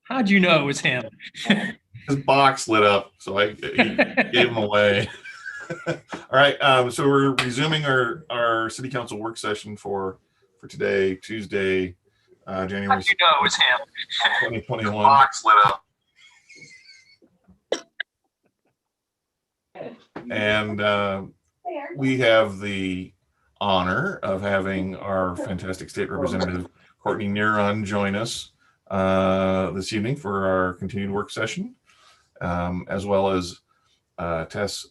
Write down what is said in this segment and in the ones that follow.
How'd you know it was him? His box lit up, so he gave him away. All right, so we're resuming our city council work session for today, Tuesday, January. How'd you know it was him? 2021. Box lit up. And we have the honor of having our fantastic state representative, Courtney Neron, join us this evening for our continued work session, as well as Tess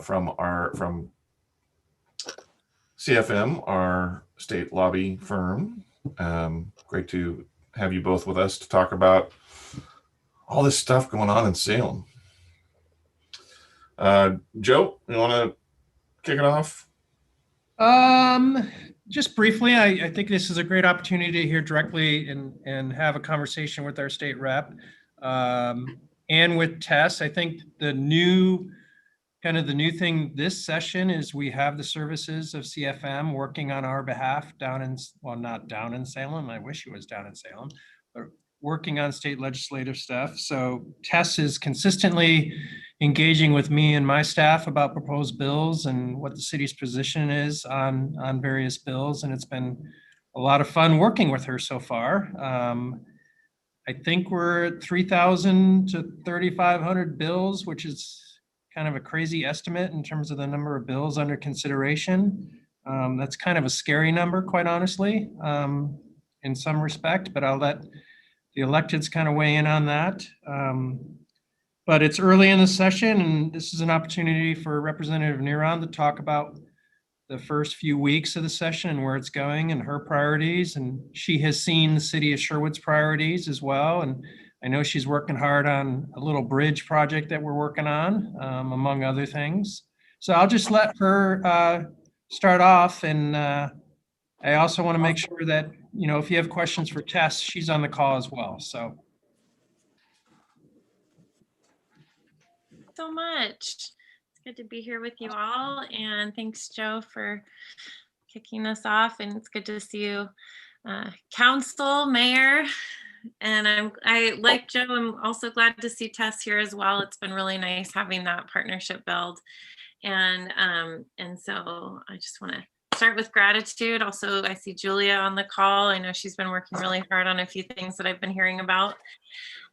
from CFM, our state lobby firm. Great to have you both with us to talk about all this stuff going on in Salem. Joe, you want to kick it off? Just briefly, I think this is a great opportunity to hear directly and have a conversation with our state rep and with Tess. I think the new thing this session is we have the services of CFM working on our behalf not down in Salem. I wish it was down in Salem, but working on state legislative stuff. So Tess is consistently engaging with me and my staff about proposed bills and what the city's position is on various bills. And it's been a lot of fun working with her so far. I think we're at 3,000 to 3,500 bills, which is kind of a crazy estimate in terms of the number of bills under consideration. That's kind of a scary number, quite honestly, in some respect, but I'll let the electeds kind of weigh in on that. But it's early in the session, and this is an opportunity for Representative Neron to talk about the first few weeks of the session and where it's going and her priorities. And she has seen the city of Sherwood's priorities as well. And I know she's working hard on a little bridge project that we're working on, among other things. So I'll just let her start off. And I also want to make sure that, if you have questions for Tess, she's on the call as well. So much. It's good to be here with you all. And thanks, Joe, for kicking us off. And it's good to see you, council, mayor. And I like Joe, I'm also glad to see Tess here as well. It's been really nice having that partnership build. And so I just want to start with gratitude. Also, I see Julia on the call. I know she's been working really hard on a few things that I've been hearing about.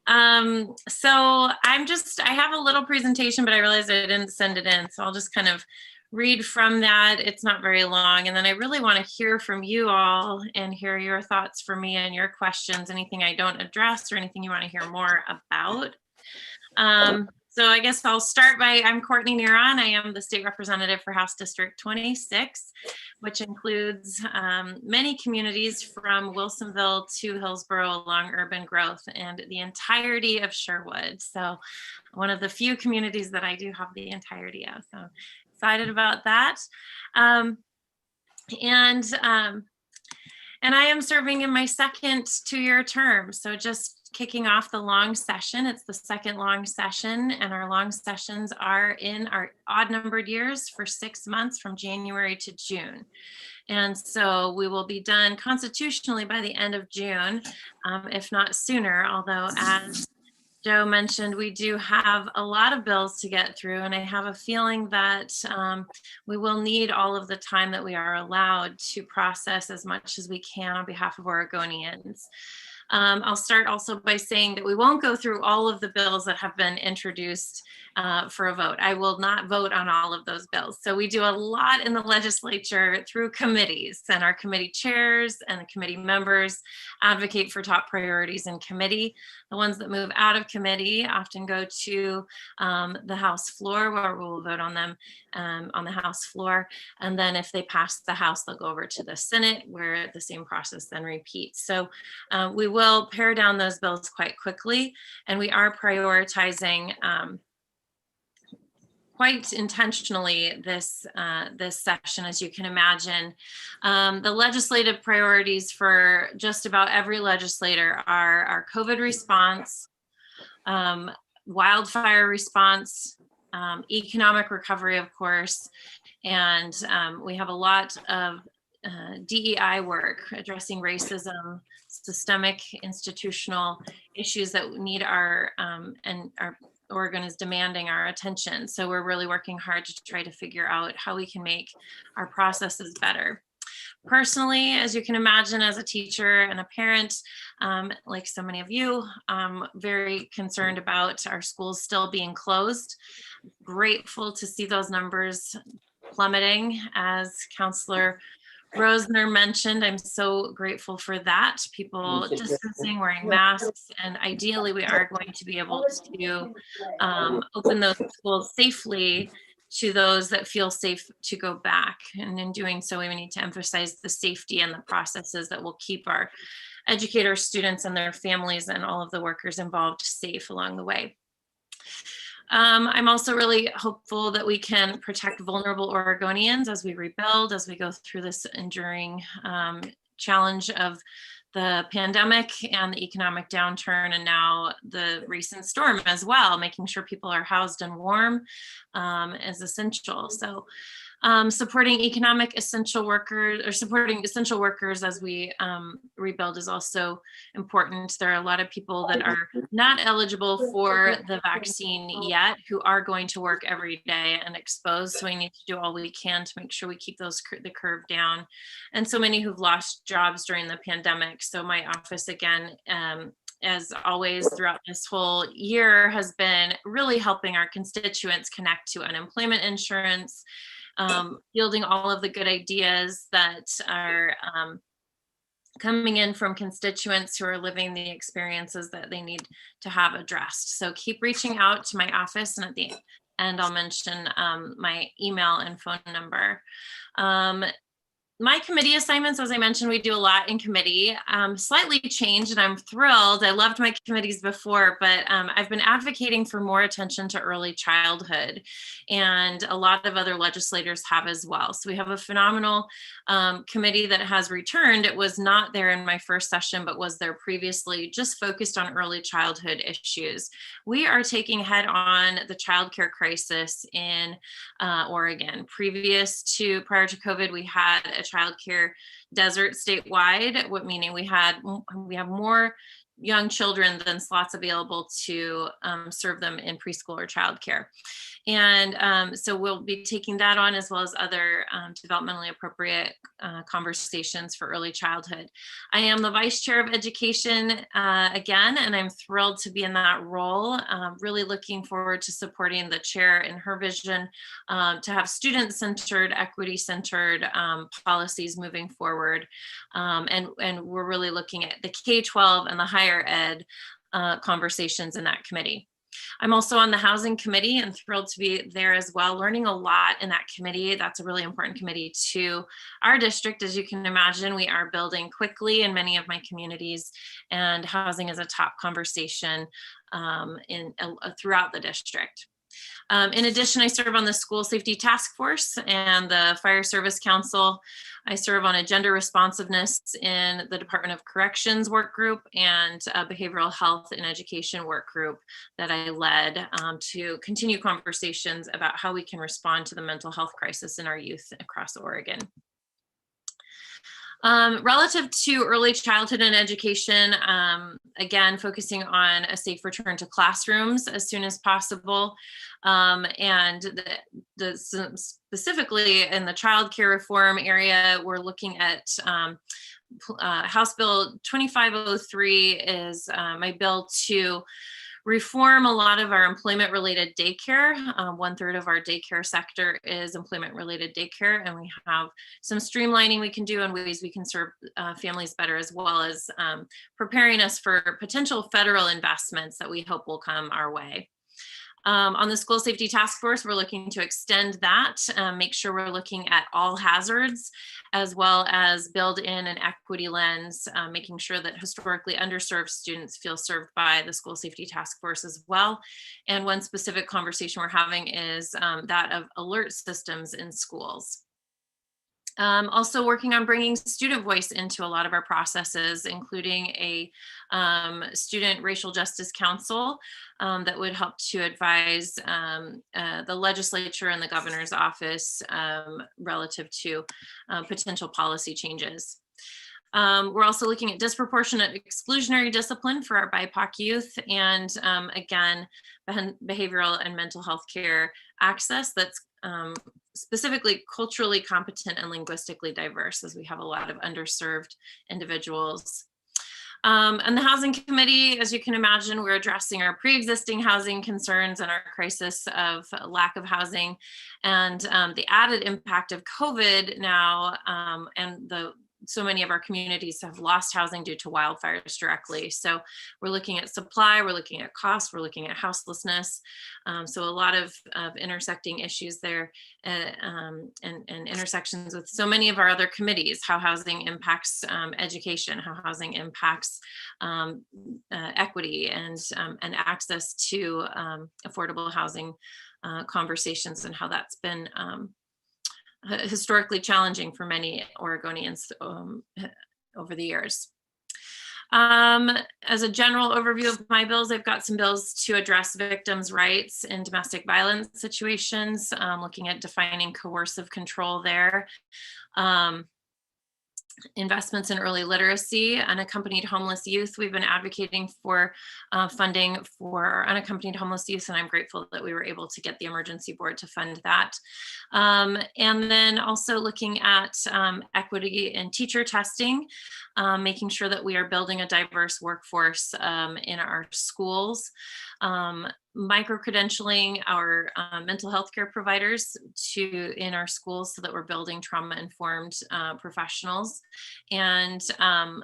So I have a little presentation, but I realized I didn't send it in. So I'll just kind of read from that. It's not very long. And then I really want to hear from you all and hear your thoughts for me and your questions, anything I don't address or anything you want to hear more about. So I guess I'll start I'm Courtney Neron. I am the state representative for House District 26, which includes many communities from Wilsonville to Hillsborough along urban growth and the entirety of Sherwood. So one of the few communities that I do have the entirety of. So excited about that. And I am serving in my second 2-year term. So just kicking off the long session. It's the second long session, and our long sessions are in our odd numbered years for 6 months from January to June. And so we will be done constitutionally by the end of June, if not sooner, although as Joe mentioned, we do have a lot of bills to get through, and I have a feeling that we will need all of the time that we are allowed to process as much as we can on behalf of Oregonians. I'll start also by saying that we won't go through all of the bills that have been introduced for a vote. I will not vote on all of those bills. So we do a lot in the legislature through committees, and our committee chairs and the committee members advocate for top priorities in committee. The ones that move out of committee often go to the House floor, where we'll vote on them on the House floor. And then if they pass the House, they'll go over to the Senate, where the same process then repeats. So we will pare down those bills quite quickly, and we are prioritizing quite intentionally this session, as you can imagine. The legislative priorities for just about every legislator are our COVID response, wildfire response, economic recovery, of course, and we have a lot of DEI work, addressing racism, systemic institutional issues that need and our Oregon is demanding our attention. So we're really working hard to try to figure out how we can make our processes better. Personally, as you can imagine, as a teacher and a parent, like so many of you, I'm very concerned about our schools still being closed. Grateful to see those numbers plummeting, as Counselor Rosner mentioned. I'm so grateful for that. People distancing, wearing masks, and ideally we are going to be able to open those schools safely to those that feel safe to go back. And in doing so, we need to emphasize the safety and the processes that will keep our educators, students, and their families and all of the workers involved safe along the way. I'm also really hopeful that we can protect vulnerable Oregonians as we rebuild, as we go through this enduring challenge of the pandemic and the economic downturn, and now the recent storm as well. Making sure people are housed and warm is essential. So supporting essential workers as we rebuild is also important. There are a lot of people that are not eligible for the vaccine yet who are going to work every day and exposed. So we need to do all we can to make sure we keep the curve down. And so many who've lost jobs during the pandemic. So my office, again, as always throughout this whole year, has been really helping our constituents connect to unemployment insurance, yielding all of the good ideas that are coming in from constituents who are living the experiences that they need to have addressed. So keep reaching out to my office, and at the end I'll mention my email and phone number. My committee assignments, as I mentioned, we do a lot in committee, slightly changed, and I'm thrilled. I loved my committees before, but I've been advocating for more attention to early childhood, and a lot of other legislators have as well. So we have a phenomenal committee that has returned. It was not there in my first session, but was there previously, just focused on early childhood issues. We are taking head on the childcare crisis in Oregon. Prior to COVID, we had a childcare desert statewide, meaning we have more young children than slots available to serve them in preschool or childcare. And so we'll be taking that on, as well as other developmentally appropriate conversations for early childhood. I am the Vice Chair of Education again, and I'm thrilled to be in that role. Really looking forward to supporting the chair in her vision to have student-centered, equity-centered policies moving forward. And we're really looking at the K-12 and the higher ed conversations in that committee. I'm also on the housing committee and thrilled to be there as well, learning a lot in that committee. That's a really important committee to our district. As you can imagine, we are building quickly in many of my communities, and housing is a top conversation throughout the district. In addition, I serve on the School Safety Task Force and the Fire Service Council. I serve on a gender responsiveness in the Department of Corrections work group and a behavioral health and education work group that I led to continue conversations about how we can respond to the mental health crisis in our youth across Oregon. Relative to early childhood and education, again, focusing on a safe return to classrooms as soon as possible. And specifically in the child care reform area, we're looking at House Bill 2503 is my bill to reform a lot of our employment-related daycare. 1/3 of our daycare sector is employment-related daycare, and we have some streamlining we can do and ways we can serve families better, as well as preparing us for potential federal investments that we hope will come our way. On the School Safety Task Force, we're looking to extend that, make sure we're looking at all hazards, as well as build in an equity lens, making sure that historically underserved students feel served by the School Safety Task Force as well. And one specific conversation we're having is that of alert systems in schools. Also working on bringing student voice into a lot of our processes, including a student racial justice council that would help to advise the legislature and the governor's office relative to potential policy changes. We're also looking at disproportionate exclusionary discipline for our BIPOC youth, and again, behavioral and mental health care access that's specifically culturally competent and linguistically diverse, as we have a lot of underserved individuals. And the Housing Committee, as you can imagine, we're addressing our pre-existing housing concerns and our crisis of lack of housing, and the added impact of COVID now, and so many of our communities have lost housing due to wildfires directly. So we're looking at supply, we're looking at cost, we're looking at houselessness. So a lot of intersecting issues there, and intersections with so many of our other committees, how housing impacts education, how housing impacts equity and access to affordable housing conversations, and how that's been historically challenging for many Oregonians over the years. As a general overview of my bills, I've got some bills to address victims' rights in domestic violence situations, looking at defining coercive control there. Investments in early literacy, unaccompanied homeless youth. We've been advocating for funding for our unaccompanied homeless youth, and I'm grateful that we were able to get the emergency board to fund that. And then also looking at equity in teacher testing, making sure that we are building a diverse workforce in our schools. Micro-credentialing our mental health care providers in our schools so that we're building trauma-informed professionals, and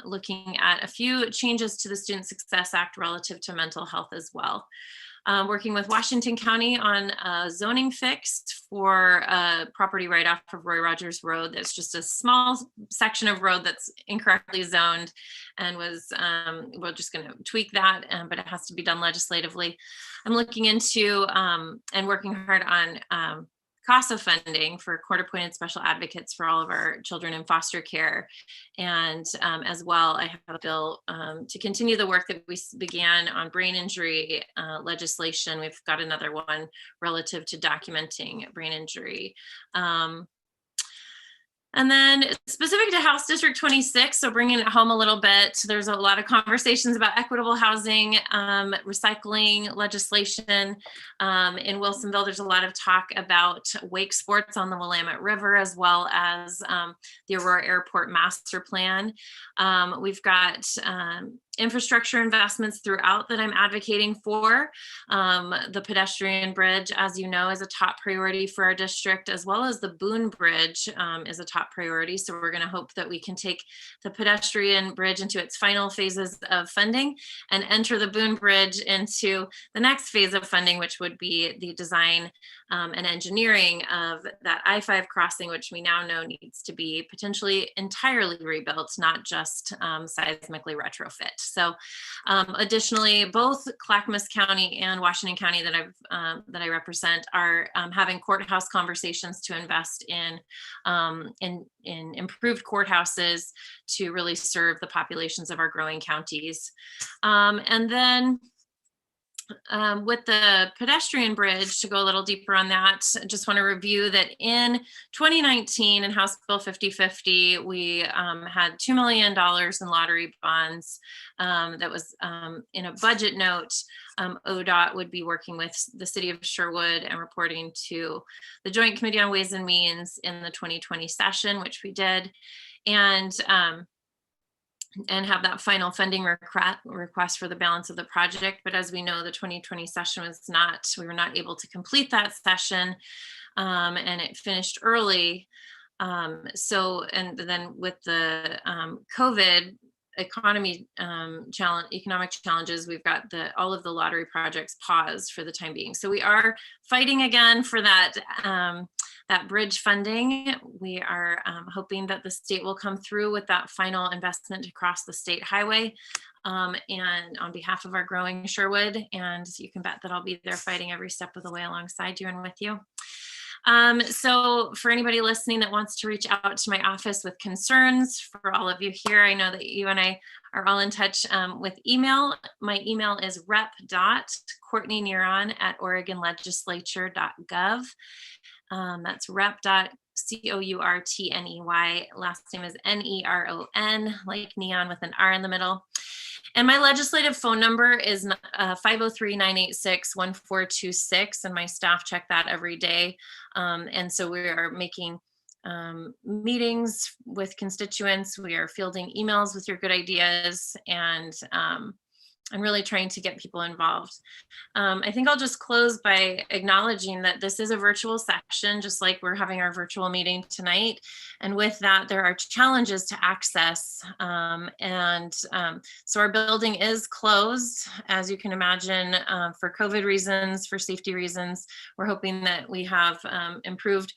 looking at a few changes to the Student Success Act relative to mental health as well. Working with Washington County on a zoning fix for a property right off of Roy Rogers Road. That's just a small section of road that's incorrectly zoned, and we're just going to tweak that, but it has to be done legislatively. I'm looking into and working hard on CASA funding for court-appointed special advocates for all of our children in foster care. And as well, I have a bill to continue the work that we began on brain injury legislation. We've got another one relative to documenting brain injury. And then specific to House District 26, so bringing it home a little bit, there's a lot of conversations about equitable housing, recycling legislation. In Wilsonville, there's a lot of talk about wake sports on the Willamette River, as well as the Aurora Airport Master Plan. We've got infrastructure investments throughout that I'm advocating for. The pedestrian bridge, as you know, is a top priority for our district, as well as the Boone Bridge is a top priority. So we're going to hope that we can take the pedestrian bridge into its final phases of funding and enter the Boone Bridge into the next phase of funding, which would be the design and engineering of that I-5 crossing, which we now know needs to be potentially entirely rebuilt, not just seismically retrofit. So additionally, both Clackamas County and Washington County that I represent are having courthouse conversations to invest in improved courthouses to really serve the populations of our growing counties. And then with the pedestrian bridge, to go a little deeper on that, I just want to review that in 2019 in House Bill 5050, we had $2 million in lottery bonds that was in a budget note. ODOT would be working with the city of Sherwood and reporting to the Joint Committee on Ways and Means in the 2020 session, which we did. And have that final funding request for the balance of the project. But as we know, the 2020 session we were not able to complete that session, and it finished early. And then with the COVID economic challenges, we've got all of the lottery projects paused for the time being. So we are fighting again for that bridge funding. We are hoping that the state will come through with that final investment across the state highway, and on behalf of our growing Sherwood. And you can bet that I'll be there fighting every step of the way alongside you and with you. So for anybody listening that wants to reach out to my office with concerns, for all of you here, I know that you and I are all in touch with email. My email is rep.courtneyneron@oregonlegislature.gov. That's rep.courtney. Last name is Neron, like neon with an R in the middle. And my legislative phone number is 503-986-1426, and my staff check that every day. And so we are making meetings with constituents. We are fielding emails with your good ideas, and I'm really trying to get people involved. I think I'll just close by acknowledging that this is a virtual session, just like we're having our virtual meeting tonight. And with that, there are challenges to access. So our building is closed, as you can imagine, for COVID reasons, for safety reasons. We're hoping that we have improved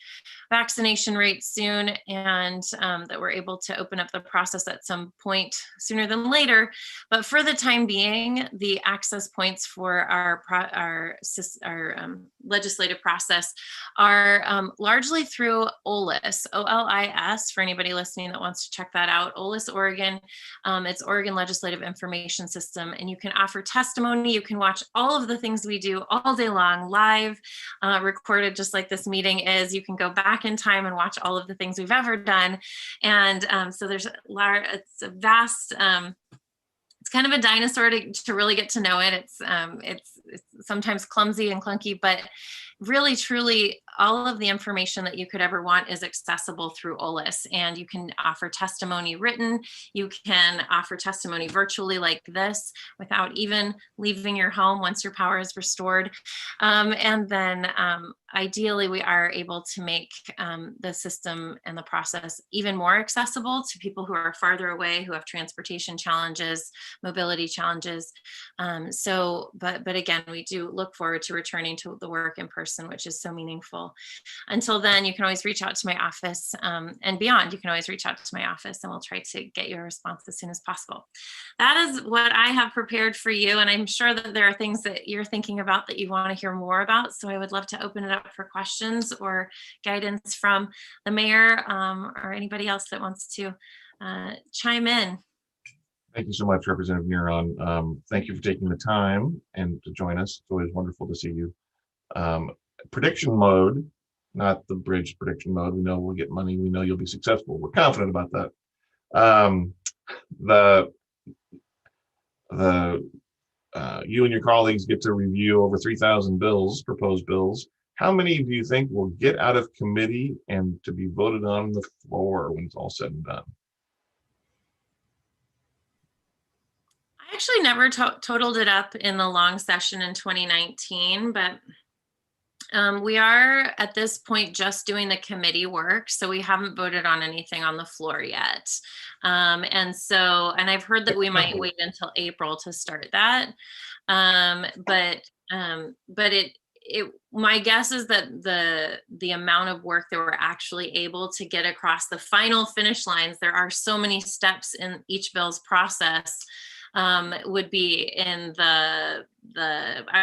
vaccination rates soon, and that we're able to open up the process at some point sooner than later. But for the time being, the access points for our legislative process are largely through OLIS, OLIS, for anybody listening that wants to check that out. OLIS Oregon, it's Oregon Legislative Information System, and you can offer testimony. You can watch all of the things we do all day long, live, recorded, just like this meeting is. You can go back in time and watch all of the things we've ever done. And so it's a vast, it's kind of a dinosaur to really get to know it. It's sometimes clumsy and clunky, but really, truly, all of the information that you could ever want is accessible through OLIS. And you can offer testimony written. You can offer testimony virtually like this without even leaving your home once your power is restored. And then ideally, we are able to make the system and the process even more accessible to people who are farther away, who have transportation challenges, mobility challenges. But again, we do look forward to returning to the work in person, which is so meaningful. Until then, you can always reach out to my office, and beyond, you can always reach out to my office, and we'll try to get you a response as soon as possible. That is what I have prepared for you, and I'm sure that there are things that you're thinking about that you want to hear more about. So I would love to open it up for questions or guidance from the mayor, or anybody else that wants to chime in. Thank you so much, Representative Neron. Thank you for taking the time and to join us. It's always wonderful to see you. Prediction mode, not the bridge prediction mode. We know we'll get money. We know you'll be successful. We're confident about that. You and your colleagues get to review over 3,000 bills, proposed bills. How many do you think will get out of committee and to be voted on the floor when it's all said and done? I actually never totaled it up in the long session in 2019, but we are at this point just doing the committee work, so we haven't voted on anything on the floor yet. And I've heard that we might wait until April to start that. But my guess is that the amount of work that we're actually able to get across the final finish lines, there are so many steps in each bill's process, would be in I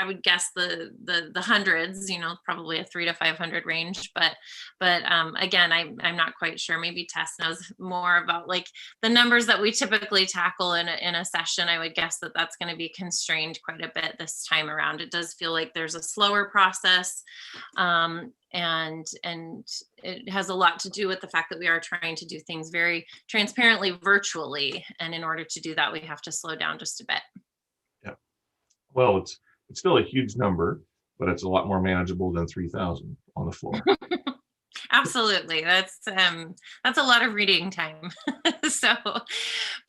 would guess the hundreds, probably a 300 to 500 range. But again, I'm not quite sure. Maybe Tess knows more about like the numbers that we typically tackle in a session. I would guess that that's going to be constrained quite a bit this time around. It does feel like there's a slower process. And it has a lot to do with the fact that we are trying to do things very transparently virtually. And in order to do that, we have to slow down just a bit. Yeah. Well, it's still a huge number, but it's a lot more manageable than 3,000 on the floor. Absolutely. That's a lot of reading time.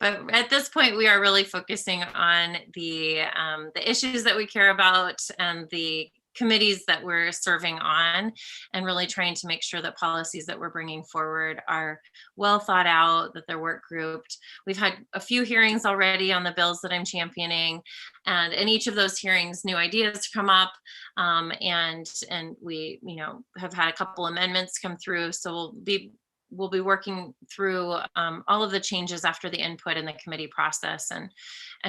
But at this point, we are really focusing on the issues that we care about and the committees that we're serving on, and really trying to make sure that policies that we're bringing forward are well thought out, that they're work grouped. We've had a few hearings already on the bills that I'm championing, and in each of those hearings, new ideas come up, and we have had a couple amendments come through. So we'll be working through all of the changes after the input in the committee process, and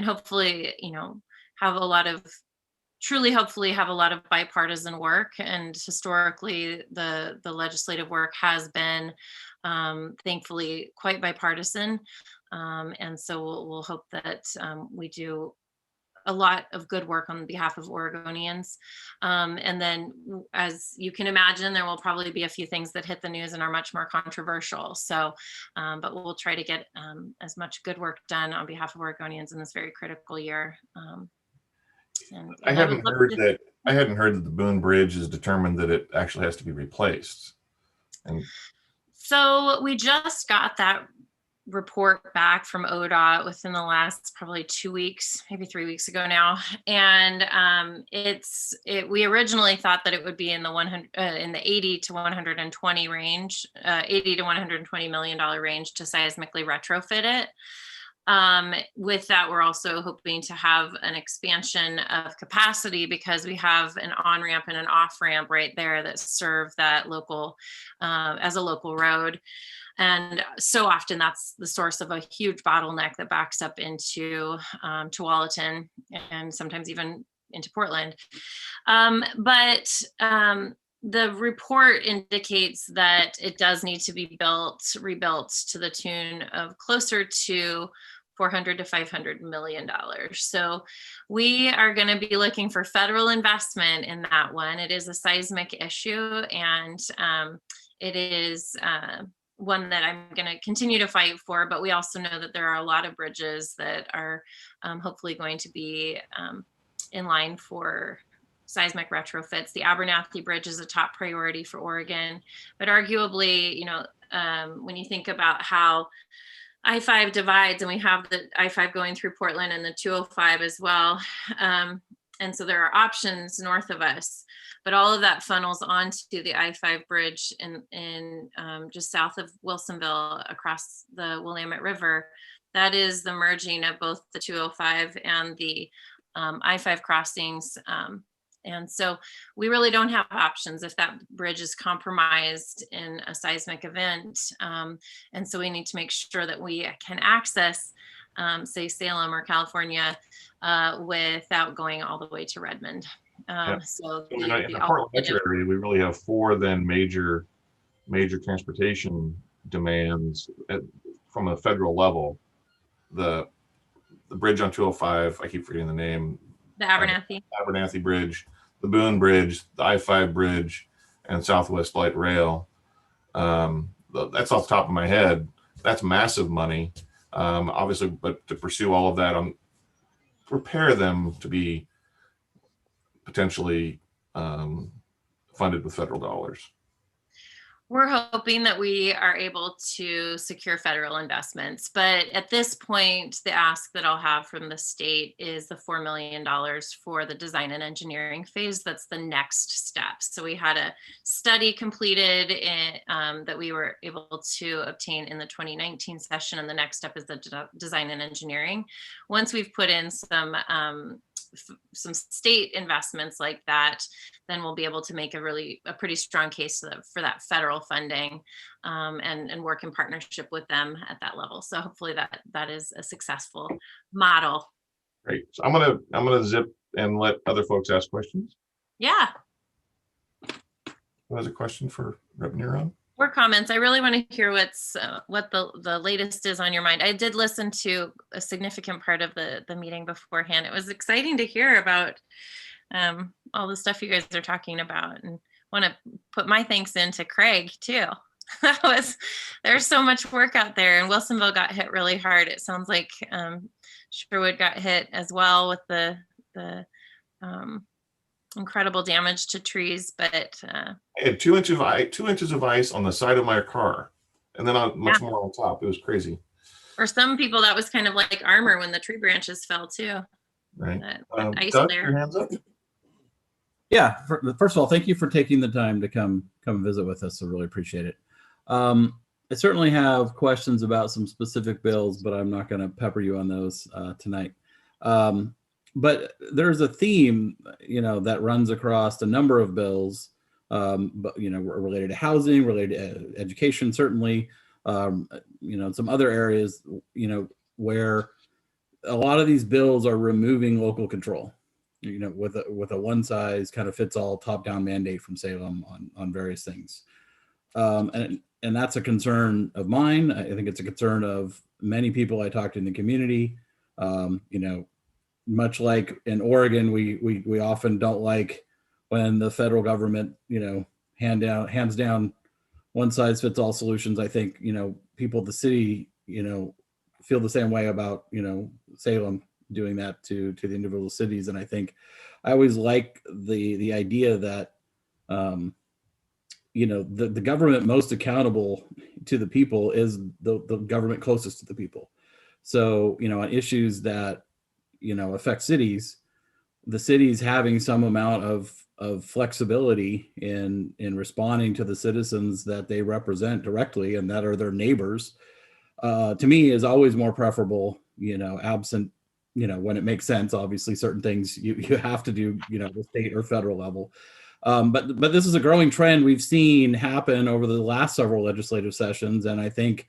hopefully have a lot of truly hopefully have a lot of bipartisan work, and historically the legislative work has been thankfully quite bipartisan. And so we'll hope that we do a lot of good work on behalf of Oregonians. And then, as you can imagine, there will probably be a few things that hit the news and are much more controversial. So, but we'll try to get as much good work done on behalf of Oregonians in this very critical year. I hadn't heard that. I hadn't heard that the Boone Bridge is determined that it actually has to be replaced. And so we just got that report back from ODOT within the last probably 2 weeks, maybe 3 weeks ago now. And we originally thought that it would be in the 80 to 120 range, 80 to 120 $1 million range to seismically retrofit it. With that, we're also hoping to have an expansion of capacity, because we have an on-ramp and an off-ramp right there that serve that local, as a local road. And so often that's the source of a huge bottleneck that backs up into Tualatin and sometimes even into Portland. But the report indicates that it does need to be rebuilt to the tune of closer to $400 to $500 million. So we are going to be looking for federal investment in that one. It is a seismic issue, and it is one that I'm going to continue to fight for. But we also know that there are a lot of bridges that are hopefully going to be in line for seismic retrofits. The Abernathy Bridge is a top priority for Oregon, but arguably, when you think about how I-5 divides, and we have the I-5 going through Portland and the 205 as well. And so there are options north of us, but all of that funnels onto the I-5 bridge in just south of Wilsonville across the Willamette River. That is the merging of both the 205 and the I-5 crossings. And so we really don't have options if that bridge is compromised in a seismic event. And so we need to make sure that we can access, say, Salem or California without going all the way to Redmond. So in the Portland metro area, we really have four then major transportation demands from a federal level. The bridge on 205, I keep forgetting the name. The Abernathy Bridge, the Boone Bridge, the I-5 Bridge, and Southwest Light Rail. That's off the top of my head. That's massive money, obviously, but to pursue all of that, prepare them to be potentially funded with federal dollars. We're hoping that we are able to secure federal investments, but at this point, the ask that I'll have from the state is the $4 million for the design and engineering phase. That's the next step. So we had a study completed that we were able to obtain in the 2019 session, and the next step is the design and engineering. Once we've put in some state investments like that, then we'll be able to make a pretty strong case for that federal funding, and work in partnership with them at that level. So hopefully that is a successful model. Great. So I'm gonna zip and let other folks ask questions. Yeah. Who has a question for Rep. Neron? Or comments. I really want to hear what the latest is on your mind. I did listen to a significant part of the meeting beforehand. It was exciting to hear about all the stuff you guys are talking about, and want to put my thanks in to Craig too. There's so much work out there, and Wilsonville got hit really hard. It sounds like Sherwood got hit as well with the incredible damage to trees, but I had 2 inches of ice on the side of my car, and then much more on top. It was crazy. For some people, that was kind of like armor when the tree branches fell too. Right. Ice Doug, there. your hands up? Yeah. First of all, thank you for taking the time to come visit with us. I really appreciate it. I certainly have questions about some specific bills, but I'm not going to pepper you on those tonight. But there's a theme, that runs across a number of bills, but related to housing, related to education, certainly, some other areas, where a lot of these bills are removing local control. with a one size kind of fits all top down mandate from Salem on various things. And that's a concern of mine. I think it's a concern of many people I talk to in the community. Much like in Oregon, we often don't like when the federal government, hands down one size fits all solutions. I think, people of the city, feel the same way about, Salem doing that to the individual cities. And I think I always like the idea that, the government most accountable to the people is the government closest to the people. So, on issues that, affect cities, the cities having some amount of flexibility in responding to the citizens that they represent directly and that are their neighbors, to me is always more preferable, absent, when it makes sense. Obviously, certain things you have to do, the state or federal level. But this is a growing trend we've seen happen over the last several legislative sessions. And I think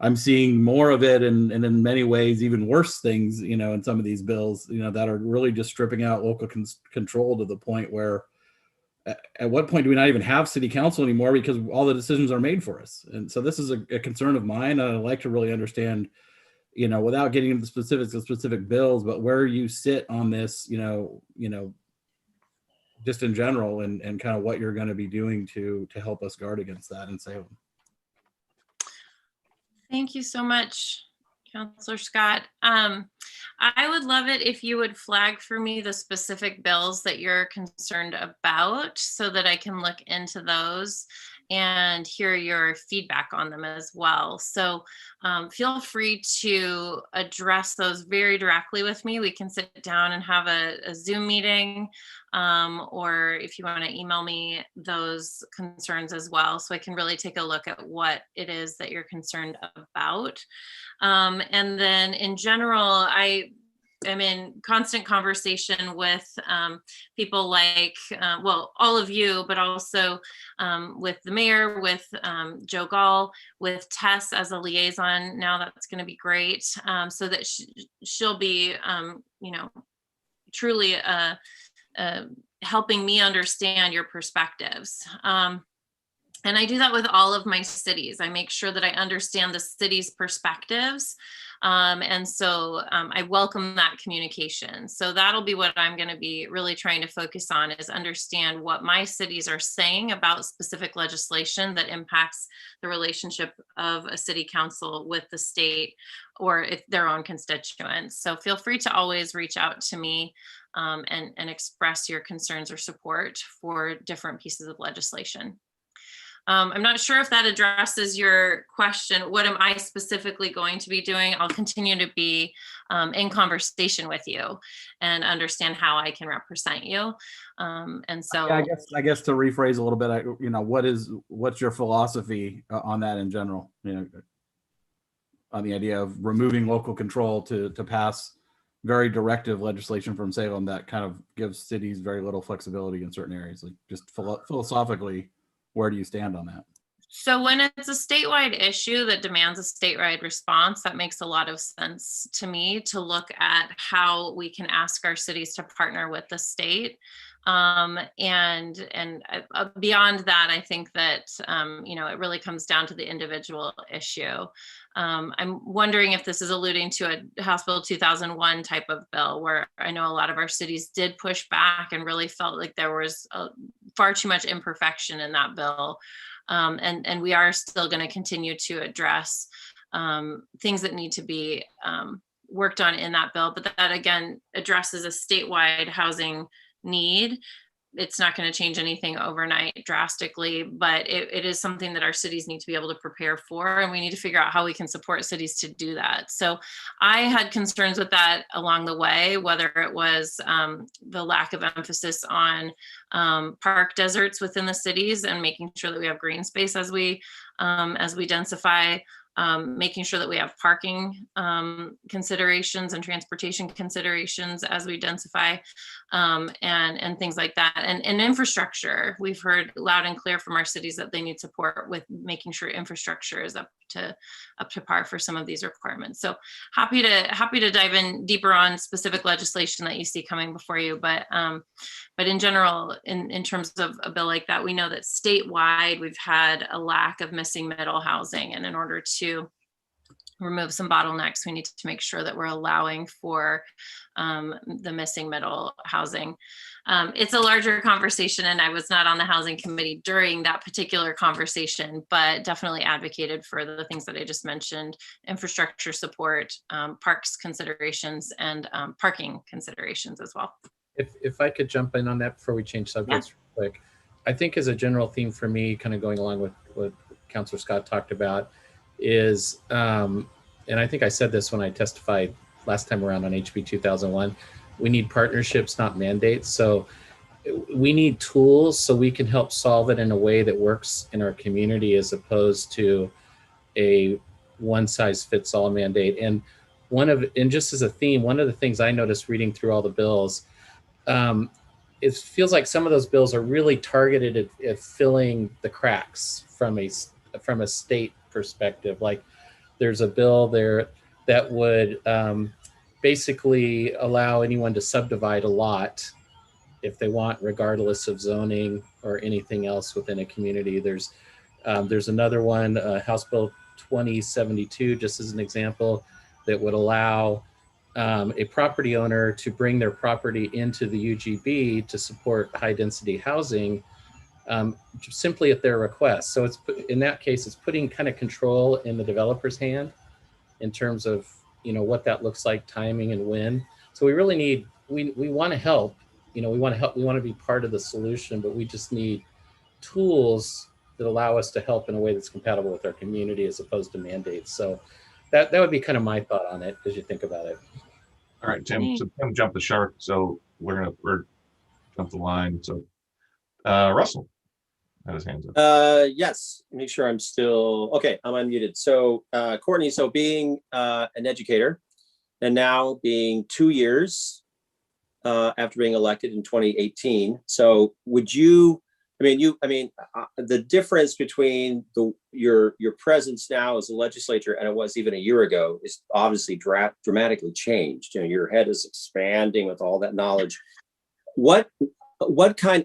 I'm seeing more of it and in many ways, even worse things, in some of these bills, that are really just stripping out local control to the point where at what point do we not even have city council anymore because all the decisions are made for us? And so this is a concern of mine. And I'd like to really understand, without getting into the specifics of specific bills, but where you sit on this, just in general and kind of what you're going to be doing to help us guard against that in Salem. Thank you so much, Councilor Scott. I would love it if you would flag for me the specific bills that you're concerned about so that I can look into those and hear your feedback on them as well. So feel free to address those very directly with me. We can sit down and have a Zoom meeting, or if you want to email me those concerns as well, so I can really take a look at what it is that you're concerned about. And then in general, I'm in constant conversation with people like, all of you, but also with the mayor, with Joe Gall, with Tess as a liaison. Now that's going to be great, so that she'll be, truly helping me understand your perspectives. And I do that with all of my cities. I make sure that I understand the city's perspectives. And so I welcome that communication. So that'll be what I'm going to be really trying to focus on, is understand what my cities are saying about specific legislation that impacts the relationship of a city council with the state or their own constituents. So feel free to always reach out to me and express your concerns or support for different pieces of legislation. I'm not sure if that addresses your question. What am I specifically going to be doing? I'll continue to be in conversation with you and understand how I can represent you. And so I guess to rephrase a little bit, what's your philosophy on that in general? On the idea of removing local control to pass very directive legislation from Salem that kind of gives cities very little flexibility in certain areas. Like just philosophically, where do you stand on that? So when it's a statewide issue that demands a statewide response, that makes a lot of sense to me to look at how we can ask our cities to partner with the state. And beyond that, I think that, it really comes down to the individual issue. I'm wondering if this is alluding to a House Bill 2001 type of bill, where I know a lot of our cities did push back and really felt like there was far too much imperfection in that bill. And we are still going to continue to address things that need to be worked on in that bill. But that, again, addresses a statewide housing need. It's not going to change anything overnight drastically, but it is something that our cities need to be able to prepare for, and we need to figure out how we can support cities to do that. So I had concerns with that along the way, whether it was the lack of emphasis on park deserts within the cities and making sure that we have green space as we densify, making sure that we have parking considerations and transportation considerations as we densify, and things like that. And infrastructure, we've heard loud and clear from our cities that they need support with making sure infrastructure is up to par for some of these requirements. So happy to dive in deeper on specific legislation that you see coming before you. But in general, in terms of a bill like that, we know that statewide we've had a lack of missing middle housing, and in order to remove some bottlenecks, we need to make sure that we're allowing for the missing middle housing. It's a larger conversation, and I was not on the housing committee during that particular conversation, but definitely advocated for the things that I just mentioned: infrastructure support, parks considerations, and parking considerations as well. If I could jump in on that before we change subjects real quick. I think as a general theme for me, kind of going along with what Councilor Scott talked about, is, and I think I said this when I testified last time around on HB 2001, we need partnerships, not mandates. So we need tools so we can help solve it in a way that works in our community, as opposed to a one-size-fits-all mandate. And just as a theme, one of the things I noticed reading through all the bills, it feels like some of those bills are really targeted at filling the cracks from a state perspective. Like there's a bill there that would basically allow anyone to subdivide a lot if they want, regardless of zoning or anything else within a community. There's another one, House Bill 2072, just as an example, that would allow a property owner to bring their property into the UGB to support high density housing, simply at their request. So in that case, it's putting kind of control in the developer's hand in terms of, what that looks like, timing and when. So we really need, we want to help, we want to be part of the solution, but we just need tools that allow us to help in a way that's compatible with our community, as opposed to mandates. So that would be kind of my thought on it as you think about it. All right, Tim. So Tim jumped the shark, so we're jump the line. So Russell had his hands up. Yes, make sure I'm still okay. I'm unmuted. So Courtney, so being an educator and now being 2 years after being elected in 2018. So would you, the difference between your presence now as a legislator and it was even a year ago is obviously dramatically changed. Your head is expanding with all that knowledge. What kind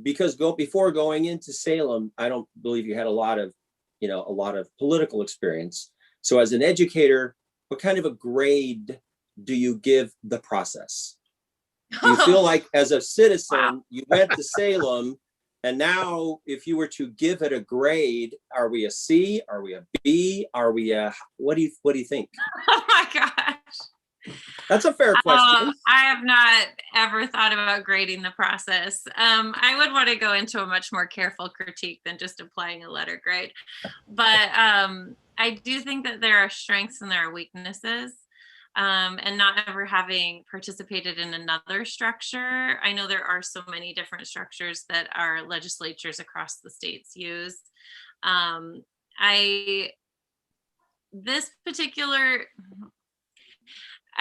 before going into Salem, I don't believe you had a lot of political experience. So as an educator, what kind of a grade do you give the process? Do you feel like as a citizen, you went to Salem, and now if you were to give it a grade, are we a C? Are we a B? Are we a, what do you think? Oh my gosh. That's a fair question. I have not ever thought about grading the process. I would want to go into a much more careful critique than just applying a letter grade. But I do think that there are strengths and there are weaknesses. And not ever having participated in another structure. I know there are so many different structures that our legislatures across the states use.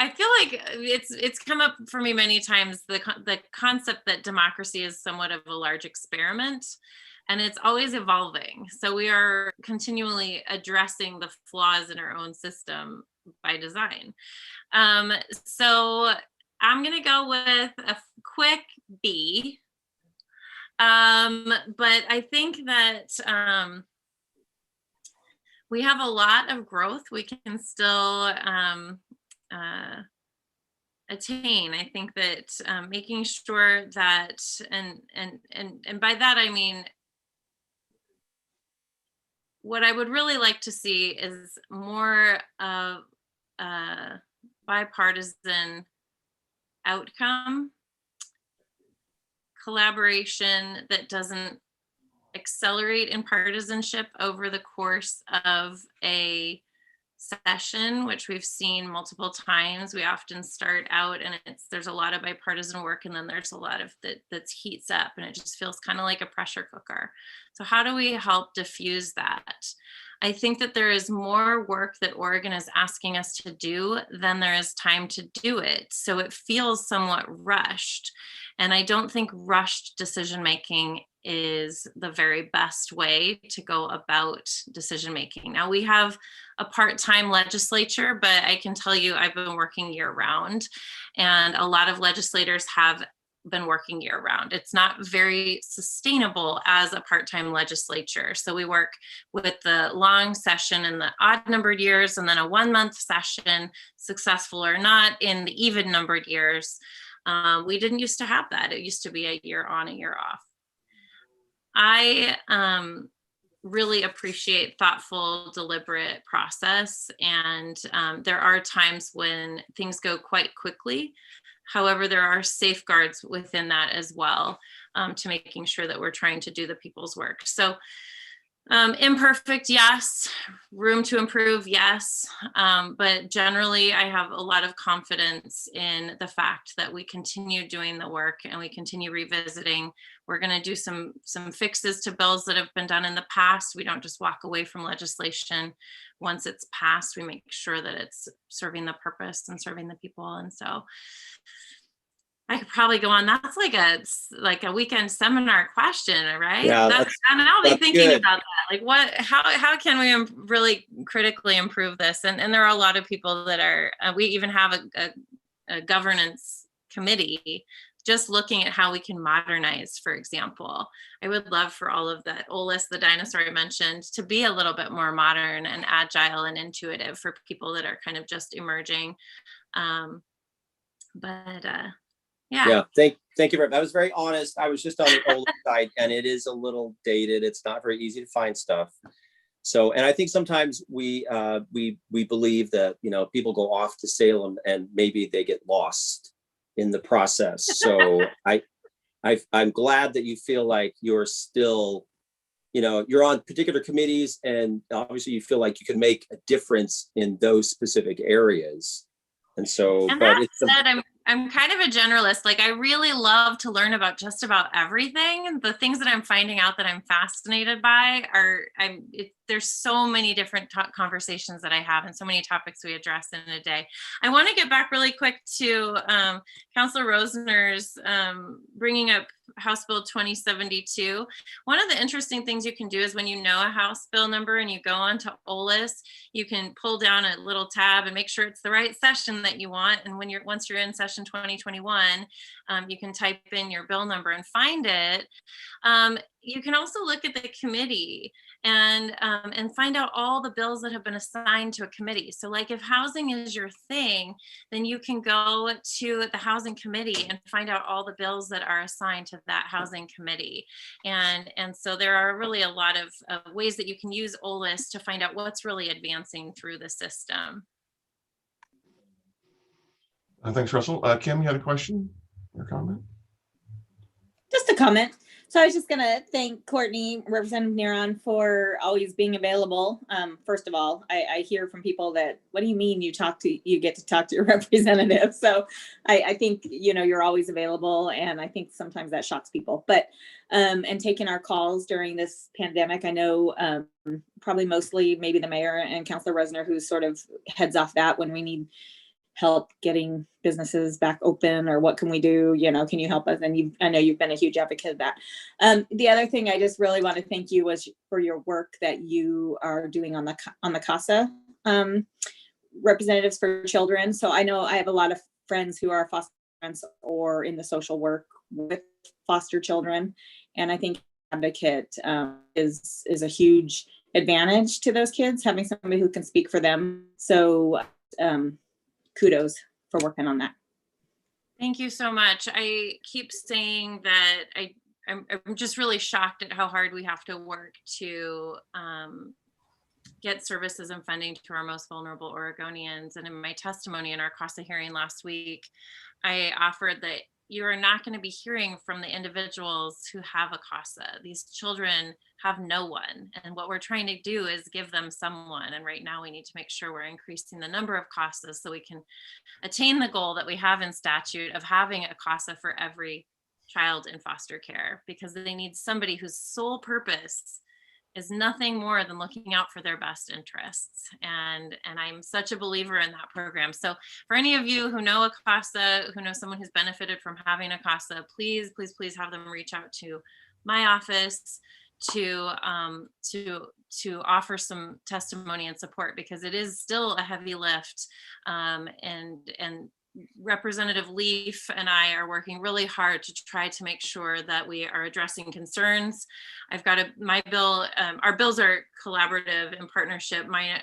I feel like it's come up for me many times, the concept that democracy is somewhat of a large experiment, and it's always evolving. So we are continually addressing the flaws in our own system by design. So I'm gonna go with a quick B. But I think that we have a lot of growth we can still attain. I think that making sure that, and by that I mean, what I would really like to see is more of a bipartisan outcome, collaboration that doesn't accelerate in partisanship over the course of a session, which we've seen multiple times. We often start out and there's a lot of bipartisan work, and then there's a lot of that heats up, and it just feels kind of like a pressure cooker. So how do we help diffuse that? I think that there is more work that Oregon is asking us to do than there is time to do it. So it feels somewhat rushed. And I don't think rushed decision-making is the very best way to go about decision-making. Now, we have a part-time legislature, but I can tell you I've been working year-round, and a lot of legislators have been working year round. It's not very sustainable as a part-time legislature. So we work with the long session in the odd numbered years, and then a 1 month session, successful or not, in the even numbered years. We didn't used to have that. It used to be a year on, a year off. I really appreciate thoughtful, deliberate process. And there are times when things go quite quickly. However, there are safeguards within that as well, to making sure that we're trying to do the people's work. So imperfect, yes. Room to improve, yes. But generally, I have a lot of confidence in the fact that we continue doing the work and we continue revisiting. We're going to do some fixes to bills that have been done in the past. We don't just walk away from legislation once it's passed. We make sure that it's serving the purpose and serving the people. And so I could probably go on. That's like a weekend seminar question, right? Yeah, and I'll be that's thinking good. about that. Like, how can we really critically improve this? And there are a lot of people that are. We even have a governance committee just looking at how we can modernize. For example, I would love for all of that OLIS, the dinosaur I mentioned, to be a little bit more modern and agile and intuitive for people that are kind of just emerging. Yeah. Thank you. That was very honest. I was just on the old side, and it is a little dated. It's not very easy to find stuff. So, and I think sometimes we believe that, people go off to Salem and maybe they get lost in the process. So I'm glad that you feel like you're still, you're on particular committees, and obviously you feel like you can make a difference in those specific areas. And so, and but that it's said, I'm kind of a generalist. Like, I really love to learn about just about everything. The things that I'm finding out that I'm fascinated by there's so many different conversations that I have and so many topics we address in a day. I want to get back really quick to Councilor Rosner's bringing up House Bill 2072. One of the interesting things you can do is when you know a House bill number and you go onto OLIS, you can pull down a little tab and make sure it's the right session that you want. And once you're in session 2021, you can type in your bill number and find it. You can also look at the committee and find out all the bills that have been assigned to a committee. So like if housing is your thing, then you can go to the housing committee and find out all the bills that are assigned to that housing committee. And so there are really a lot of ways that you can use OLIS to find out what's really advancing through the system. Thanks, Russell. Kim, you had a question or comment? Just a comment. So I was just going to thank Courtney, Representative Neron, for always being available. First of all, I hear from people that, what do you mean you get to talk to your representative? So I think, you're always available, and I think sometimes that shocks people. But and taking our calls during this pandemic, I know probably mostly maybe the mayor and Councilor Resner, who sort of heads off that when we need help getting businesses back open, or what can we do? Can you help us? And I know you've been a huge advocate of that. The other thing I just really want to thank you was for your work that you are doing on the CASA representatives for children. So I know I have a lot of friends who are foster parents or in the social work with foster children, and I think advocate is a huge advantage to those kids, having somebody who can speak for them. So kudos for working on that. Thank you so much. I keep saying that I'm just really shocked at how hard we have to work to get services and funding to our most vulnerable Oregonians. And in my testimony in our CASA hearing last week, I offered that you are not going to be hearing from the individuals who have a CASA. These children have no one. And what we're trying to do is give them someone. And right now we need to make sure we're increasing the number of CASAs so we can attain the goal that we have in statute of having a CASA for every child in foster care, because they need somebody whose sole purpose is nothing more than looking out for their best interests. And I'm such a believer in that program. So for any of you who know a CASA, who know someone who's benefited from having a CASA, please, please, please have them reach out to my office to offer some testimony and support, because it is still a heavy lift. And Representative Leaf and I are working really hard to try to make sure that we are addressing concerns. I've got my bill, our bills are collaborative in partnership. Mine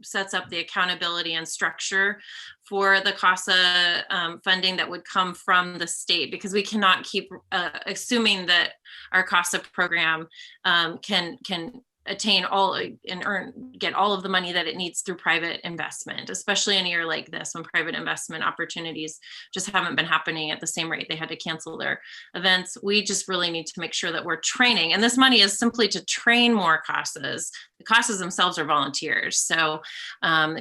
sets up the accountability and structure for the CASA funding that would come from the state, because we cannot keep assuming that our CASA program can attain all and get all of the money that it needs through private investment, especially in a year like this when private investment opportunities just haven't been happening at the same rate. They had to cancel their events. We just really need to make sure that we're training, and this money is simply to train more CASAs. The CASAs themselves are volunteers, so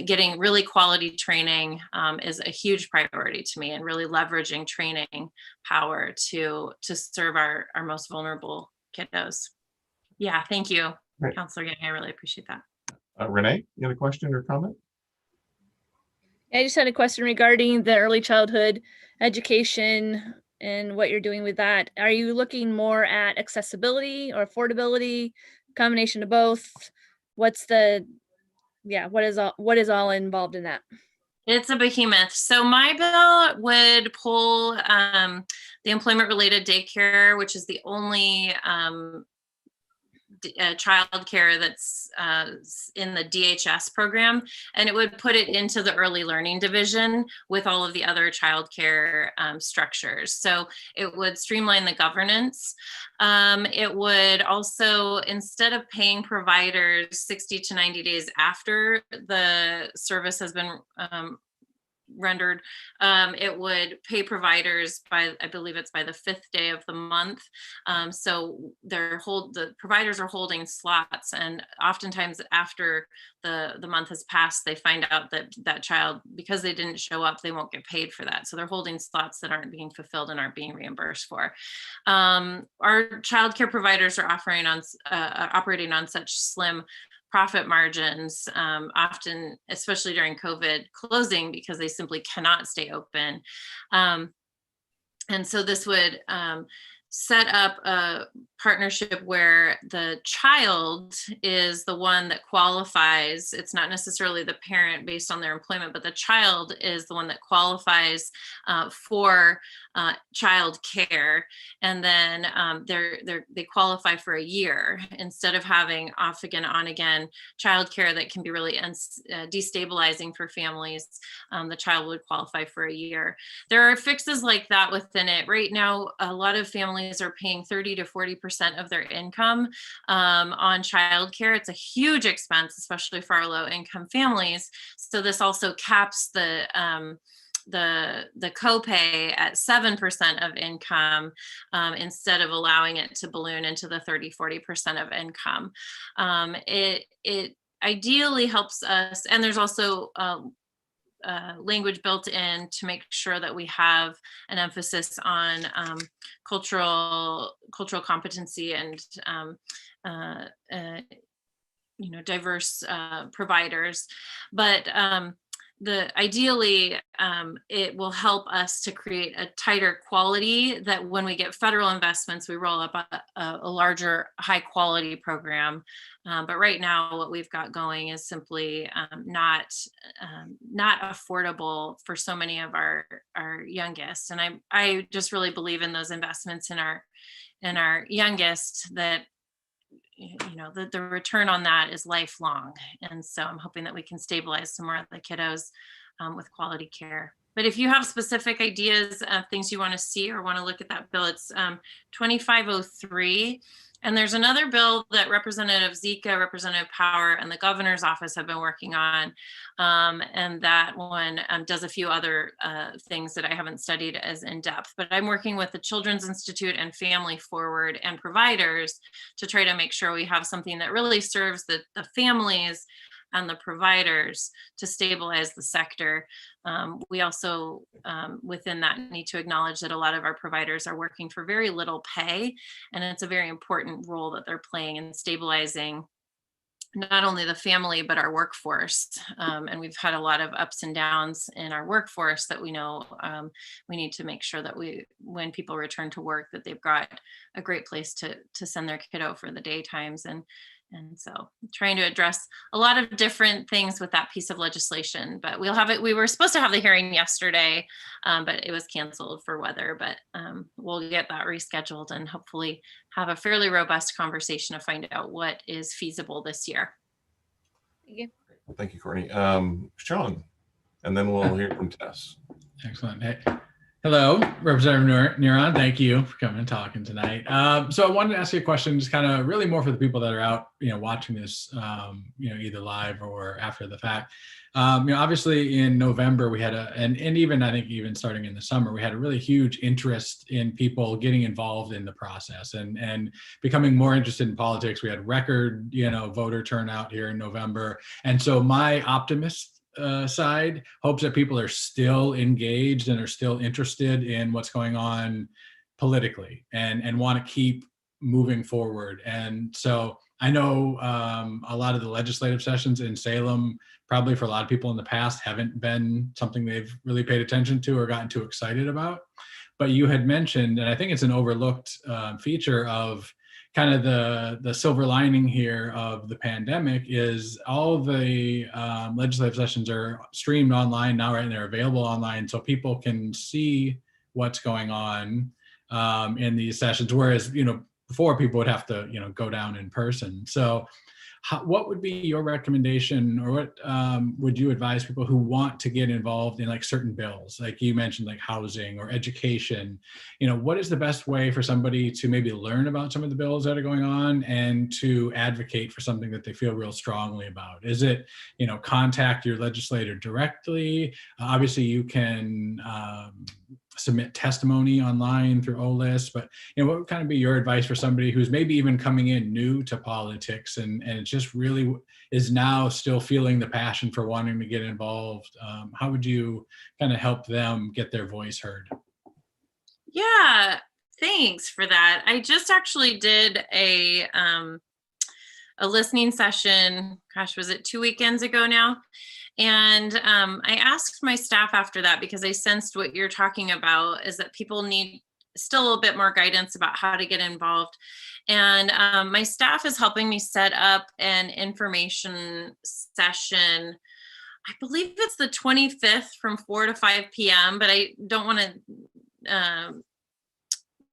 getting really quality training is a huge priority to me, and really leveraging training power to serve our most vulnerable kiddos. Yeah, thank you. Right. Counselor Yang, I really appreciate that. Renee, you got a question or comment? I just had a question regarding the early childhood education and what you're doing with that. Are you looking more at accessibility or affordability, combination of both? What is all involved in that? It's a behemoth. So my bill would pull the employment-related daycare, which is the only child care that's in the DHS program, and it would put it into the early learning division with all of the other child care structures. So it would streamline the governance. It would also, instead of paying providers 60 to 90 days after the service has been rendered, it would pay providers by, I believe it's by the 5th day of the month. So the providers are holding slots, and oftentimes after the month has passed, they find out that that child, because they didn't show up, they won't get paid for that. So they're holding slots that aren't being fulfilled and aren't being reimbursed for. Our childcare providers are operating on such slim profit margins, often, especially during COVID closing, because they simply cannot stay open. And so this would set up a partnership where the child is the one that qualifies. It's not necessarily the parent based on their employment, but the child is the one that qualifies for child care. And then they qualify for a year instead of having off again, on again child care that can be really destabilizing for families. The child would qualify for a year. There are fixes like that within it. Right now, a lot of families are paying 30 to 40% of their income on childcare. It's a huge expense, especially for our low income families. So this also caps the copay at 7% of income instead of allowing it to balloon into the 30-40% of income. It ideally helps us, and there's also language built in to make sure that we have an emphasis on cultural competency and diverse providers, but ideally it will help us to create a tighter quality, that when we get federal investments, we roll up a larger high quality program. But right now what we've got going is simply not affordable for so many of our youngest. And I just really believe in those investments in our youngest, that the return on that is lifelong. And so I'm hoping that we can stabilize some more of the kiddos with quality care. But if you have specific ideas of things you want to see or want to look at that bill, it's 2503. And there's another bill that Representative Zika, Representative Power, and the governor's office have been working on. And that one does a few other things that I haven't studied as in depth. But I'm working with the Children's Institute and Family Forward and providers to try to make sure we have something that really serves the families and the providers to stabilize the sector. We also, within that, need to acknowledge that a lot of our providers are working for very little pay, and it's a very important role that they're playing in stabilizing not only the family, but our workforce. And we've had a lot of ups and downs in our workforce that we know we need to make sure that when people return to work, that they've got a great place to send their kiddo for the daytimes. And so trying to address a lot of different things with that piece of legislation, but we'll have it. We were supposed to have the hearing yesterday, but it was canceled for weather, but we'll get that rescheduled and hopefully have a fairly robust conversation to find out what is feasible this year. Thank you. Thank you, Courtney. Sean, and then we'll hear from Tess. Excellent. Hey, hello, Representative Neron. Thank you for coming and talking tonight. So I wanted to ask you a question, just kind of really more for the people that are out, watching this, either live or after the fact. Obviously in November we had and even I think even starting in the summer, we had a really huge interest in people getting involved in the process and becoming more interested in politics. We had record, voter turnout here in November. And so my optimist side hopes that people are still engaged and are still interested in what's going on politically and want to keep moving forward. And so I know a lot of the legislative sessions in Salem, probably for a lot of people in the past, haven't been something they've really paid attention to or gotten too excited about. But you had mentioned, and I think it's an overlooked feature of kind of the silver lining here of the pandemic, is all the legislative sessions are streamed online now, right? And they're available online, so people can see what's going on in these sessions. Whereas, before, people would have to, go down in person. So what would be your recommendation, or what would you advise people who want to get involved in like certain bills, like you mentioned, like housing or education? What is the best way for somebody to maybe learn about some of the bills that are going on and to advocate for something that they feel real strongly about? Is it, contact your legislator directly? Obviously you can submit testimony online through OLIS, but what would kind of be your advice for somebody who's maybe even coming in new to politics and it just really is now still feeling the passion for wanting to get involved? How would you kind of help them get their voice heard? Yeah, thanks for that. I just actually did a listening session, gosh, was it 2 weekends ago now? And I asked my staff after that, because I sensed what you're talking about is that people need still a little bit more guidance about how to get involved. And my staff is helping me set up an information session. I believe it's the 25th from 4 to 5 p.m., but I don't want to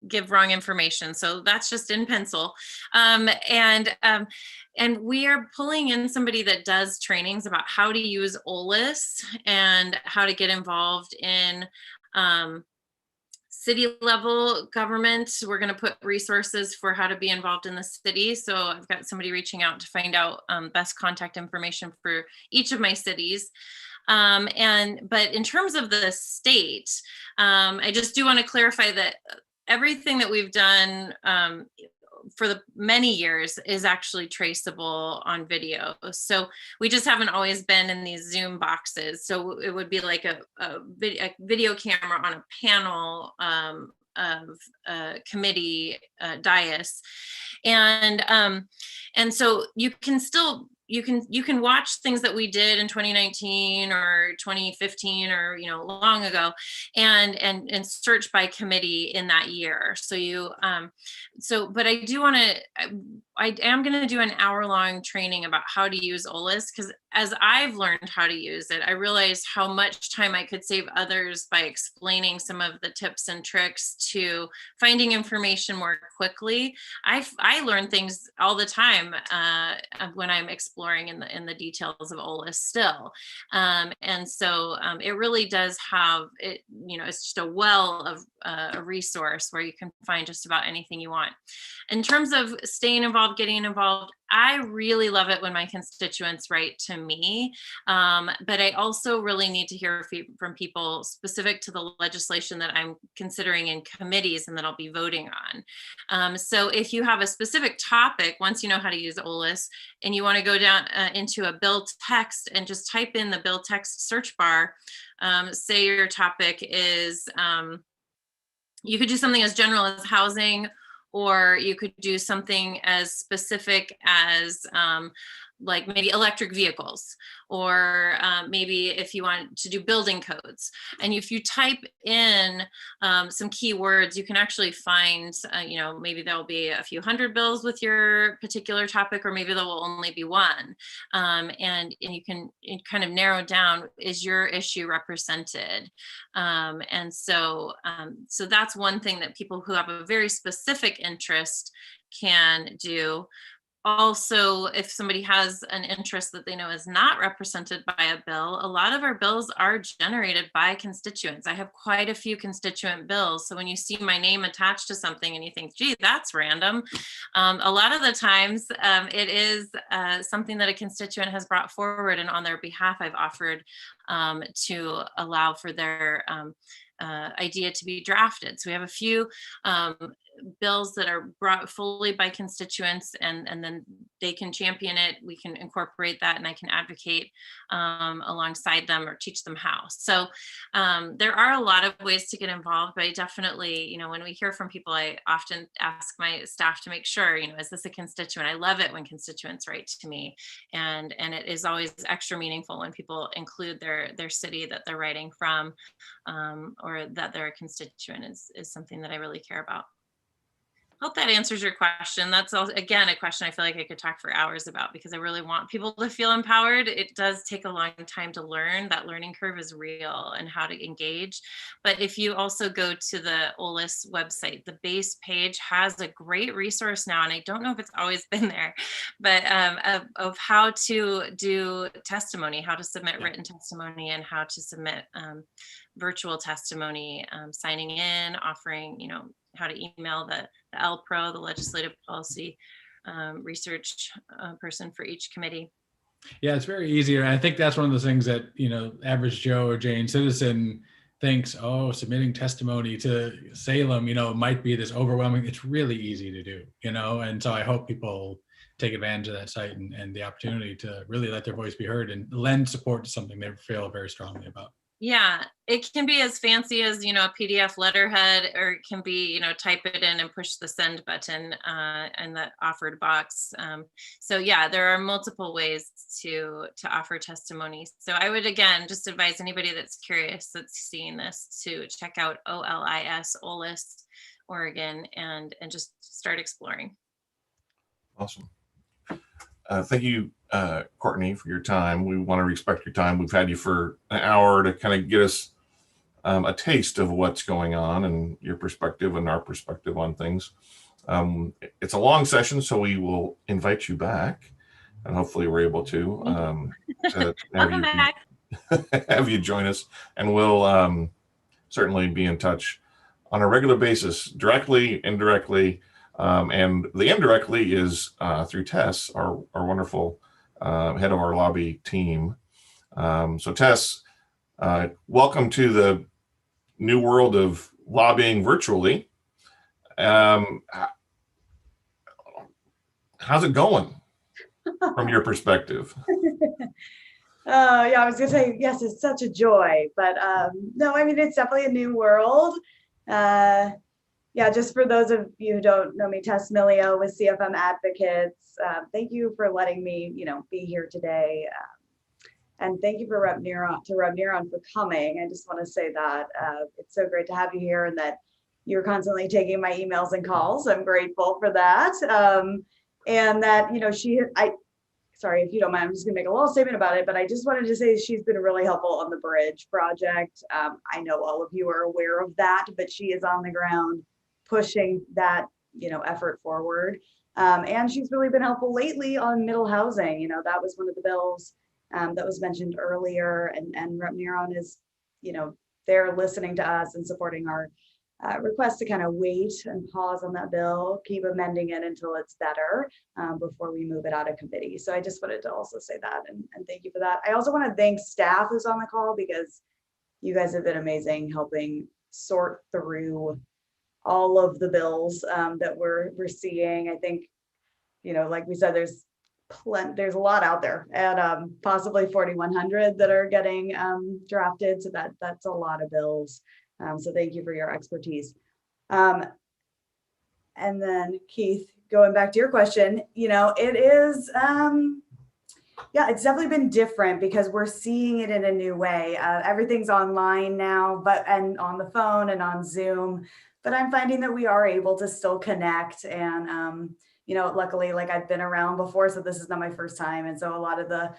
give wrong information. So that's just in pencil. And we are pulling in somebody that does trainings about how to use OLIS and how to get involved in city level government. We're going to put resources for how to be involved in the city. So I've got somebody reaching out to find out best contact information for each of my cities. But in terms of the state, I just do want to clarify that everything that we've done for the many years is actually traceable on video. So we just haven't always been in these Zoom boxes. So it would be like a video camera on a panel of a committee dais. And so you can still, you can watch things that we did in 2019 or 2015 or long ago, and search by committee in that year. So but I do want to, I am going to do an hour-long training about how to use OLIS, because as I've learned how to use it, I realized how much time I could save others by explaining some of the tips and tricks to finding information more quickly. I learn things all the time when I'm exploring in the details of OLIS still. And so it really does have it, it's just a well of a resource where you can find just about anything you want. In terms of staying involved, getting involved, I really love it when my constituents write to me, but I also really need to hear from people specific to the legislation that I'm considering in committees and that I'll be voting on. So if you have a specific topic, once you know how to use OLIS, and you want to go down into a bill text and just type in the bill text search bar, say your topic is, you could do something as general as housing, or you could do something as specific as like maybe electric vehicles, or maybe if you want to do building codes. And if you type in some keywords, you can actually find, maybe there'll be a few hundred bills with your particular topic, or maybe there will only be one. And you can kind of narrow down, is your issue represented? And so that's one thing that people who have a very specific interest can do. Also, if somebody has an interest that they know is not represented by a bill, a lot of our bills are generated by constituents. I have quite a few constituent bills. So when you see my name attached to something and you think, gee, that's random, a lot of the times it is something that a constituent has brought forward, and on their behalf, I've offered to allow for their idea to be drafted. So we have a few bills that are brought fully by constituents, and then they can champion it. We can incorporate that, and I can advocate alongside them or teach them how. So there are a lot of ways to get involved, but I definitely, when we hear from people, I often ask my staff to make sure, is this a constituent? I love it when constituents write to me, and it is always extra meaningful when people include their city that they're writing from, or that they're a constituent is something that I really care about. Hope that answers your question. That's also, again, a question I feel like I could talk for hours about, because I really want people to feel empowered. It does take a long time to learn. That learning curve is real, and how to engage. But if you also go to the OLIS website, the base page has a great resource now, and I don't know if it's always been there, but of how to do testimony, how to submit written testimony, and how to submit virtual testimony, signing in, offering, how to email the LPRO, the legislative policy research person for each committee. Yeah, it's very easy. And I think that's one of those things that, average Joe or Jane citizen thinks, oh, submitting testimony to Salem, might be this overwhelming. It's really easy to do, and so I hope people take advantage of that site and the opportunity to really let their voice be heard and lend support to something they feel very strongly about. Yeah, it can be as fancy as, a PDF letterhead, or it can be, type it in and push the send button in the offered box. So yeah, there are multiple ways to offer testimony. So I would, again, just advise anybody that's curious, that's seeing this, to check out OLIS, Oregon, and just start exploring. Awesome. Thank you, Courtney, for your time. We want to respect your time. We've had you for an hour to kind of get us a taste of what's going on and your perspective and our perspective on things. It's a long session, so we will invite you back, and hopefully we're able to have you join us, and we'll certainly be in touch on a regular basis, directly, indirectly. And the indirectly is through Tess, our wonderful head of our lobby team. So Tess, welcome to the new world of lobbying virtually. How's it going from your perspective? Yeah, I was gonna say, yes, it's such a joy, but no, I mean, it's definitely a new world. Yeah, just for those of you who don't know me, Tess Milio with CFM Advocates. Thank you for letting me, be here today. And thank you for Rep Neron for coming. I just want to say that it's so great to have you here, and that you're constantly taking my emails and calls. I'm grateful for that. And that, sorry, if you don't mind, I'm just gonna make a little statement about it, but I just wanted to say she's been really helpful on the bridge project. I know all of you are aware of that, but she is on the ground pushing that, effort forward. And she's really been helpful lately on middle housing. That was one of the bills that was mentioned earlier, and Rep Neron is, they're listening to us and supporting our request to kind of wait and pause on that bill, keep amending it until it's better before we move it out of committee. So I just wanted to also say that and thank you for that. I also want to thank staff who's on the call because you guys have been amazing helping sort through all of the bills that we're seeing. I think, you know, like we said, there's a lot out there, and possibly 4,100 that are getting drafted. So that's a lot of bills. So thank you for your expertise. And then Keith, going back to your question, you know, it is, yeah, it's definitely been different because we're seeing it in a new way. Everything's online now, and on the phone and on Zoom, but I'm finding that we are able to still connect. And, you know, luckily, like I've been around before, so this is not my first time. And so a lot of the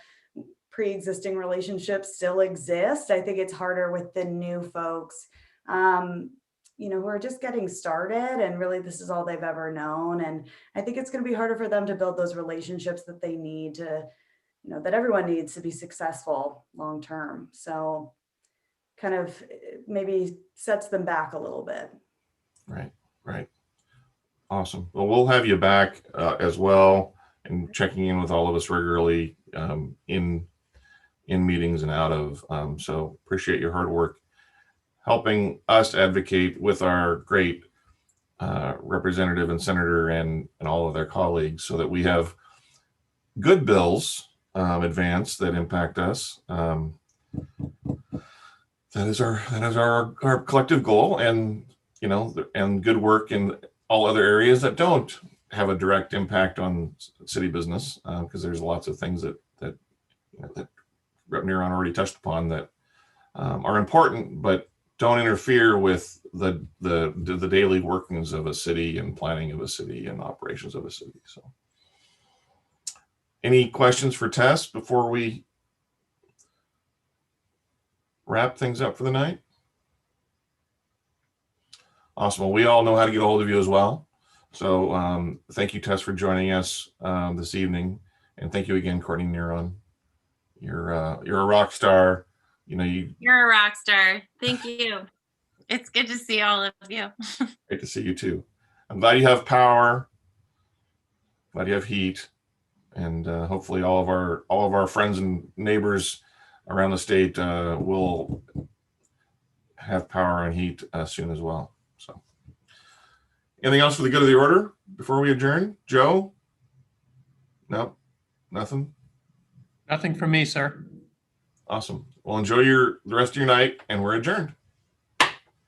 pre-existing relationships still exist. I think it's harder with the new folks, you know, who are just getting started and really this is all they've ever known. And I think it's going to be harder for them to build those relationships that they need to, you know, that everyone needs to be successful long term. So kind of maybe sets them back a little bit. Right. Awesome. Well, we'll have you back as well and checking in with all of us regularly in meetings and out of. So appreciate your hard work helping us advocate with our great representative and senator and all of their colleagues so that we have good bills advanced that impact us. That is our collective goal, and you know, and good work in all other areas that don't have a direct impact on city business, because there's lots of things that Rep. Neron already touched upon that are important, but don't interfere with the daily workings of a city and planning of a city and operations of a city. So, any questions for Tess before we wrap things up for the night? Awesome. Well, we all know how to get a hold of you as well. So thank you, Tess, for joining us this evening. And thank you again, Courtney Neron. You're a rock star. You know, You're a rock star. Thank you. It's good to see all of you. Great to see you too. I'm glad you have power. Glad you have heat. And hopefully all of our friends and neighbors around the state will have power and heat soon as well. So, anything else for the good of the order before we adjourn? Joe? No, nothing. Nothing from me, sir. Awesome. Well, enjoy the rest of your night, and we're adjourned.